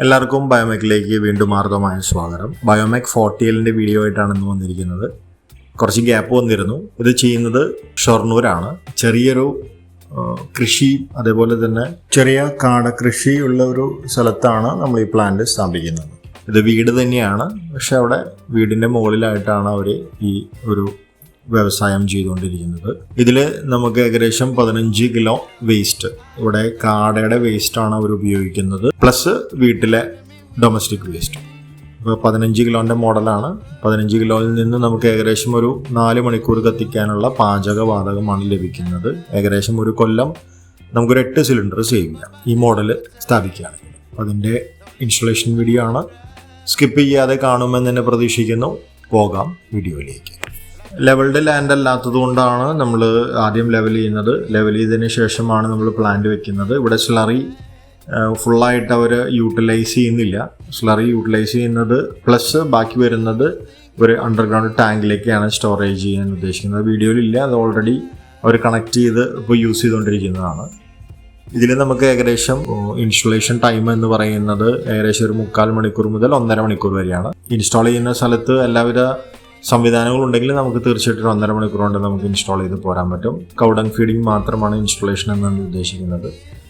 എല്ലാവർക്കും ബയോമെക്കിലേക്ക് വീണ്ടും ആർദ്രമായ സ്വാഗതം. ബയോമെക് 40Lന്റെ വീഡിയോ ആയിട്ടാണ് ഇന്ന് വന്നിരിക്കുന്നത്. കുറച്ച് ഗ്യാപ്പ് വന്നിരുന്നു. ഇത് ചെയ്യുന്നത് ഷൊർണൂരാണ്. ചെറിയൊരു കൃഷി, അതേപോലെ തന്നെ ചെറിയ കാടകൃഷി ഉള്ള ഒരു സ്ഥലത്താണ് നമ്മൾ ഈ പ്ലാന്റ് സ്ഥാപിക്കുന്നത്. ഇത് വീട് തന്നെയാണ്, പക്ഷെ അവിടെ വീടിൻ്റെ മുകളിലായിട്ടാണ് അവർ ഈ ഒരു വ്യവസായം ചെയ്തുകൊണ്ടിരിക്കുന്നത്. ഇതിൽ നമുക്ക് ഏകദേശം 15 കിലോ വേസ്റ്റ്, ഇവിടെ കാടയുടെ വേസ്റ്റാണ് അവർ ഉപയോഗിക്കുന്നത്, പ്ലസ് വീട്ടിലെ ഡൊമസ്റ്റിക് വേസ്റ്റ്. ഇപ്പോൾ 15 കിലോൻ്റെ മോഡലാണ്. 15 കിലോയിൽ നിന്ന് നമുക്ക് ഏകദേശം ഒരു 4 മണിക്കൂർ കത്തിക്കാനുള്ള പാചകവാതകമാണ് ലഭിക്കുന്നത്. ഏകദേശം ഒരു കൊല്ലം നമുക്കൊരു 8 സിലിണ്ടർ സേവ് ചെയ്യാം ഈ മോഡൽ സ്ഥാപിക്കുകയാണെങ്കിൽ. അതിൻ്റെ ഇൻസ്റ്റലേഷൻ വീഡിയോ ആണ്. സ്കിപ്പ് ചെയ്യാതെ കാണുമെന്ന് തന്നെ പ്രതീക്ഷിക്കുന്നു. പോകാം വീഡിയോയിലേക്ക്. ലെവൽഡ് ലാൻഡ് അല്ലാത്തത് കൊണ്ടാണ് നമ്മൾ ആദ്യം ലെവൽ ചെയ്യുന്നത്. ലെവൽ ചെയ്തതിന് ശേഷമാണ് നമ്മൾ പ്ലാന്റ് വെക്കുന്നത്. ഇവിടെ സ്ലറി ഫുള്ളായിട്ട് അവർ യൂട്ടിലൈസ് ചെയ്യുന്നില്ല. സ്ലറി യൂട്ടിലൈസ് ചെയ്യുന്നത് പ്ലസ് ബാക്കി വരുന്നത് ഒരു അണ്ടർഗ്രൗണ്ട് ടാങ്കിലേക്കാണ് സ്റ്റോറേജ് ചെയ്യാൻ ഉദ്ദേശിക്കുന്നത്. വീഡിയോയിലില്ല, അത് ഓൾറെഡി അവർ കണക്ട് ചെയ്ത് ഇപ്പോൾ യൂസ് ചെയ്തുകൊണ്ടിരിക്കുന്നതാണ്. ഇതിൽ നമുക്ക് ഏകദേശം ഇൻസ്റ്റലേഷൻ ടൈം എന്ന് പറയുന്നത് ഏകദേശം ഒരു 3/4 മണിക്കൂർ മുതൽ 1.5 മണിക്കൂർ വരെയാണ്. ഇൻസ്റ്റാൾ ചെയ്യുന്ന സ്ഥലത്ത് എല്ലാവിധ സംവിധാനങ്ങളുണ്ടെങ്കിൽ നമുക്ക് തീർച്ചയായിട്ടും 1.5 മണിക്കൂർ കൊണ്ട് നമുക്ക് ഇൻസ്റ്റാൾ ചെയ്ത് പോരാൻ പറ്റും. കൗഡങ് ഫീഡിങ് മാത്രമാണ് ഇൻസ്റ്റലേഷൻ എന്നാണ് ഉദ്ദേശിക്കുന്നത്.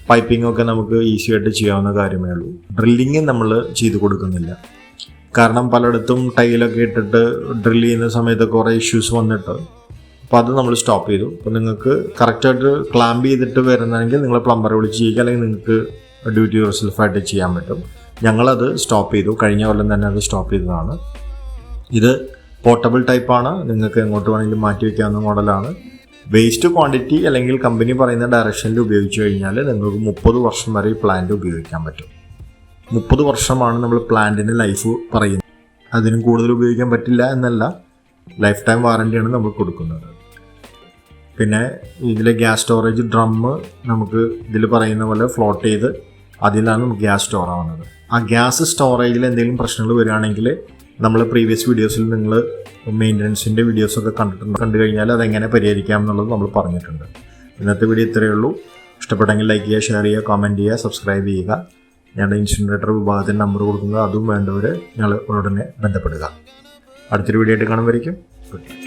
പൈപ്പിംഗ് ഒക്കെ നമുക്ക് ഈസി ആയിട്ട് ചെയ്യാവുന്ന കാര്യമേ ഉള്ളൂ. ഡ്രില്ലിങ് നമ്മൾ ചെയ്ത് കൊടുക്കുന്നില്ല. കാരണം പലയിടത്തും ടൈലൊക്കെ ഇട്ടിട്ട് ഡ്രിൽ ചെയ്യുന്ന സമയത്ത് കുറേ ഇഷ്യൂസ് വന്നിട്ട് അപ്പോൾ അത് നമ്മൾ സ്റ്റോപ്പ് ചെയ്തു. അപ്പോൾ നിങ്ങൾക്ക് കറക്റ്റായിട്ട് ക്ലാമ്പ് ചെയ്തിട്ട് വരുന്നതെങ്കിൽ നിങ്ങൾ പ്ലംബറെ വിളിച്ച് ചെയ്യുക, അല്ലെങ്കിൽ നിങ്ങൾക്ക് ഡ്യൂട്ടി യോർസെൽഫായിട്ട് ചെയ്യാൻ പറ്റും. ഞങ്ങളത് സ്റ്റോപ്പ് ചെയ്തു. കഴിഞ്ഞ കൊല്ലം തന്നെ അത് സ്റ്റോപ്പ് ചെയ്തതാണ്. ഇത് പോർട്ടബിൾ ടൈപ്പാണ്. നിങ്ങൾക്ക് എങ്ങോട്ട് വേണമെങ്കിലും മാറ്റി വയ്ക്കാവുന്ന മോഡലാണ്. വേസ്റ്റ് ക്വാണ്ടിറ്റി അല്ലെങ്കിൽ കമ്പനി പറയുന്ന ഡയറക്ഷനിൽ ഉപയോഗിച്ച് കഴിഞ്ഞാൽ നിങ്ങൾക്ക് 30 വർഷം വരെ ഈ പ്ലാന്റ് ഉപയോഗിക്കാൻ പറ്റും. 30 വർഷമാണ് നമ്മൾ പ്ലാന്റിന് ലൈഫ് പറയുന്നത്. അതിനും കൂടുതൽ ഉപയോഗിക്കാൻ പറ്റില്ല എന്നല്ല, ലൈഫ് ടൈം വാറണ്ടിയാണ് നമ്മൾ കൊടുക്കുന്നത്. പിന്നെ ഇതിലെ ഗ്യാസ് സ്റ്റോറേജ് ഡ്രമ്മ് നമുക്ക് ഇതിൽ പറയുന്ന പോലെ ഫ്ലോട്ട് ചെയ്ത് അതിലാണ് നമുക്ക് ഗ്യാസ് സ്റ്റോർ ആവുന്നത്. ആ ഗ്യാസ് സ്റ്റോറേജിൽ എന്തെങ്കിലും പ്രശ്നങ്ങൾ വരികയാണെങ്കിൽ നമ്മൾ പ്രീവിയസ് വീഡിയോസിൽ നിങ്ങൾ മെയിൻ്റനൻസിൻ്റെ വീഡിയോസൊക്കെ കണ്ടു കഴിഞ്ഞാൽ അതെങ്ങനെ പരിഹരിക്കാം എന്നുള്ളത് നമ്മൾ പറഞ്ഞിട്ടുണ്ട്. ഇന്നത്തെ വീഡിയോ ഇത്രയേ ഉള്ളൂ. ഇഷ്ടപ്പെട്ടെങ്കിൽ ലൈക്ക് ചെയ്യുക, ഷെയർ ചെയ്യുക, കമൻറ്റ് ചെയ്യുക, സബ്സ്ക്രൈബ് ചെയ്യുക. ഞങ്ങളുടെ ഇൻസിനറേറ്റർ വിഭാഗത്തിൻ്റെ നമ്പർ കൊടുക്കുന്നത്, അതും വേണ്ടവർ ഞങ്ങൾ ഉടനെ ബന്ധപ്പെടുക. അടുത്തൊരു വീഡിയോ ആയിട്ട് കാണുമ്പോഴേക്കും ഗുഡ്.